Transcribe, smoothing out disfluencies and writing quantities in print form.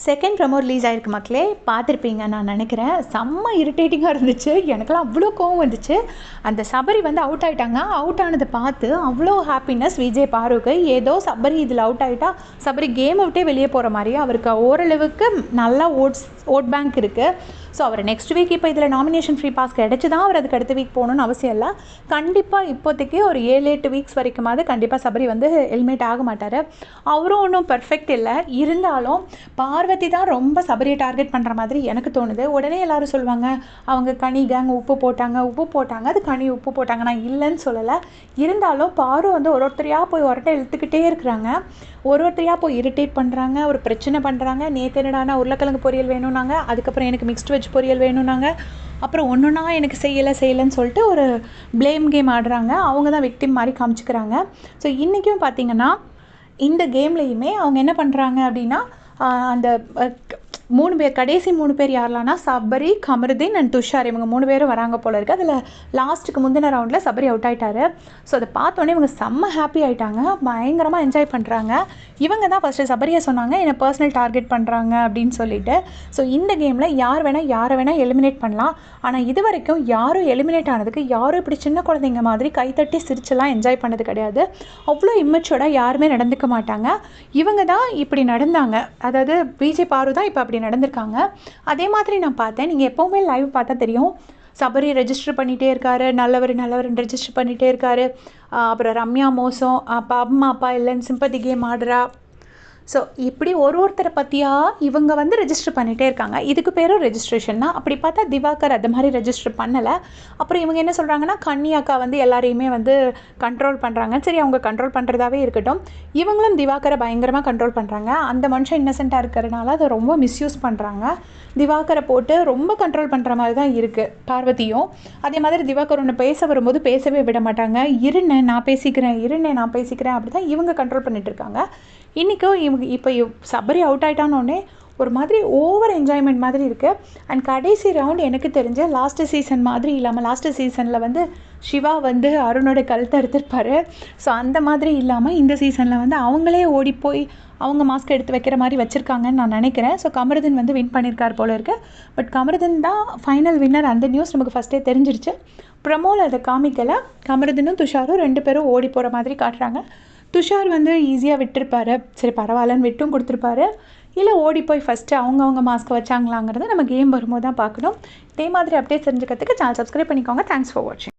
Second promo release ஆகிருக்கு மக்களே, பார்த்துருப்பீங்க நான் நினைக்கிறேன். செம்ம இரிட்டேட்டிங்காக இருந்துச்சு. எனக்கெல்லாம் அவ்வளோ கோவம் வந்துச்சு. அந்த சபரி வந்து அவுட் ஆகிட்டாங்க. அவுட் ஆனதை பார்த்து அவ்வளோ ஹாப்பினஸ் விஜய் பாருக்கு. ஏதோ சபரி இதில் அவுட் ஆகிட்டா சபரி கேமை விட்டே வெளியே போகிற மாதிரி. அவருக்கு ஓரளவுக்கு நல்லா ஓட் பேங்க் இருக்குது. ஸோ அவர் நெக்ஸ்ட் வீக் இப்போ இதில் நாமினேஷன் ஃப்ரீ பாஸ் கிடச்சி தான் அவர் அதுக்கு அடுத்த வீக் போகணுன்னு அவசியம் இல்லை. கண்டிப்பாக இப்போதைக்கு ஒரு 7-8 வீக்ஸ் வரைக்குமாவது கண்டிப்பாக சபரி வந்து ஹெல்மெட் ஆக மாட்டார். அவரும் ஒன்றும் பர்ஃபெக்ட் இல்லை. இருந்தாலும் பார்வதி தான் ரொம்ப சபரியை டார்கெட் பண்ணுற மாதிரி எனக்கு தோணுது. உடனே எல்லோரும் சொல்லுவாங்க, அவங்க கனி கேங் உப்பு போட்டாங்க, அது கனி உப்பு போட்டாங்க. நான் இல்லைன்னு சொல்லலை. இருந்தாலும் பாரு வந்து ஒருத்தரையாக போய் ஒருட்டை இழுத்துக்கிட்டே இருக்கிறாங்க. ஒருத்தரையாக போய் இரிட்டேட் பண்ணுறாங்க, ஒரு பிரச்சனை பண்ணுறாங்க. நேற்று என்னடானா உருளைக்கிழங்கு பொரியல் வேணும்னாங்க, அதுக்கப்புறம் எனக்கு மிக்ஸ்ட் வெஜ் பொரியல் வேணும்னாங்க, அப்புறம் ஒன்றுனா எனக்கு செய்யலைன்னு சொல்லிட்டு ஒரு ப்ளேம் கேம் ஆடுறாங்க. அவங்க தான் விக்டிம் மாதிரி காமிச்சிக்கிறாங்க. ஸோ இன்றைக்கும் பார்த்திங்கன்னா இந்த கேம்லேயுமே அவங்க என்ன பண்ணுறாங்க அப்படின்னா, அந்த 3 பேர், கடைசி 3 பேர் யாரெல்லாம்னா சபரி, கமருதீன் அண்ட் துஷார், இவங்க 3 பேரும் வராங்க போல இருக்குது. அதில் லாஸ்ட்டுக்கு முந்தின ரவுண்டில் சபரி அவுட் ஆகிட்டாரு. ஸோ அதை பார்த்தோன்னே இவங்க செம்ம ஹாப்பி ஆகிட்டாங்க, பயங்கரமாக என்ஜாய் பண்ணுறாங்க. இவங்க தான் ஃபஸ்ட்டு சபரியை சொன்னாங்க என்னை பர்சனல் டார்கெட் பண்ணுறாங்க அப்படின்னு சொல்லிட்டு. ஸோ இந்த கேமில் யாரை வேணால் எலிமினேட் பண்ணலாம். ஆனால் இது வரைக்கும் யாரும் எலிமினேட் ஆனதுக்கு யாரும் இப்படி சின்ன குழந்தைங்க மாதிரி கைத்தட்டி சிரிச்செல்லாம் என்ஜாய் பண்ணது கிடையாது. அவ்வளோ இம்மெச்சூர்டாக யாருமே நடந்துக்க மாட்டாங்க. இவங்க தான் இப்படி நடந்தாங்க. அதாவது விஜய் பாரு தான் இப்போ அப்படி நடந்திருக்காங்க. அதே மாதிரி நான் பார்த்தேன். நீங்கள் எப்போவுமே லைவ் பார்த்தா தெரியும், சபரி ரெஜிஸ்டர் பண்ணிகிட்டே இருக்காரு, நல்லவர்னு ரெஜிஸ்டர் பண்ணிகிட்டே இருக்காரு. அப்புறம் ரம்யா மோசம், அப்போ அம்மா அப்பா இல்லைன்னு சிம்பத்தி கேம் ஆடுறா. ஸோ இப்படி ஒருத்தரை பற்றியா இவங்க வந்து ரெஜிஸ்டர் பண்ணிகிட்டே இருக்காங்க. இதுக்கு பேரும் ரெஜிஸ்ட்ரேஷன் தான். அப்படி பார்த்தா திவாகர் அது மாதிரி ரெஜிஸ்டர் பண்ணலை. அப்புறம் இவங்க என்ன சொல்கிறாங்கன்னா, கன்னி அக்கா வந்து எல்லாரையுமே வந்து கண்ட்ரோல் பண்ணுறாங்க. சரி, அவங்க கண்ட்ரோல் பண்ணுறதாவே இருக்கட்டும். இவங்களும் திவாகரை பயங்கரமாக கண்ட்ரோல் பண்ணுறாங்க. அந்த மனுஷன் இன்னசென்ட்டாக இருக்கிறதுனால அதை ரொம்ப மிஸ்யூஸ் பண்ணுறாங்க. திவாகரை போட்டு ரொம்ப கண்ட்ரோல் பண்ணுற மாதிரி தான் இருக்குது பார்வதியும். அதே மாதிரி திவாகர் ஒன்று பேச வரும்போது பேசவே விட மாட்டாங்க. இருண்ணே நான் பேசிக்கிறேன் அப்படி தான் இவங்க கண்ட்ரோல் பண்ணிகிட்டு இருக்காங்க. இன்றைக்கும் இவங்க இப்போ சபரி அவுட் ஆகிட்டானோடனே ஒரு மாதிரி ஓவர் என்ஜாய்மெண்ட் மாதிரி இருக்குது. அண்ட் கடைசி ரவுண்ட் எனக்கு தெரிஞ்ச லாஸ்ட்டு சீசன் மாதிரி இல்லாமல், லாஸ்ட்டு சீசனில் வந்து சிவா வந்து அருணோட கழுத்தை எடுத்திருப்பார். ஸோ அந்த மாதிரி இல்லாமல் இந்த சீசனில் வந்து அவங்களே ஓடி போய் அவங்க மாஸ்க் எடுத்து வைக்கிற மாதிரி வச்சுருக்காங்கன்னு நான் நினைக்கிறேன். ஸோ கமருதீன் வந்து வின் பண்ணியிருக்கார் போல இருக்குது. பட் கமருதீன் தான் ஃபைனல் வின்னர். அந்த நியூஸ் நமக்கு ஃபஸ்ட்டே தெரிஞ்சிருச்சு. ப்ரமோவில் அதை காமிக்கலை. கமருதீனும் துஷாரும் 2 பேரும் ஓடி போகிற மாதிரி காட்டுறாங்க. துஷார் வந்து ஈஸியாக விட்டுருப்பாரு, சரி பரவாயில்லன்னு விட்டும் கொடுத்துருப்பாரு. இல்லை ஓடி போய் ஃபஸ்ட்டு அவங்க மாஸ்க்கை வச்சாங்களாங்கிறத நம்ம கேம் வரும்போது தான் பார்க்கணும். இதே மாதிரி அப்டேட் தெரிஞ்சுக்கிறதுக்கு சேனல் சப்ஸ்கிரைப் பண்ணிக்கோங்க. தேங்க்ஸ் ஃபார் வாட்சிங்.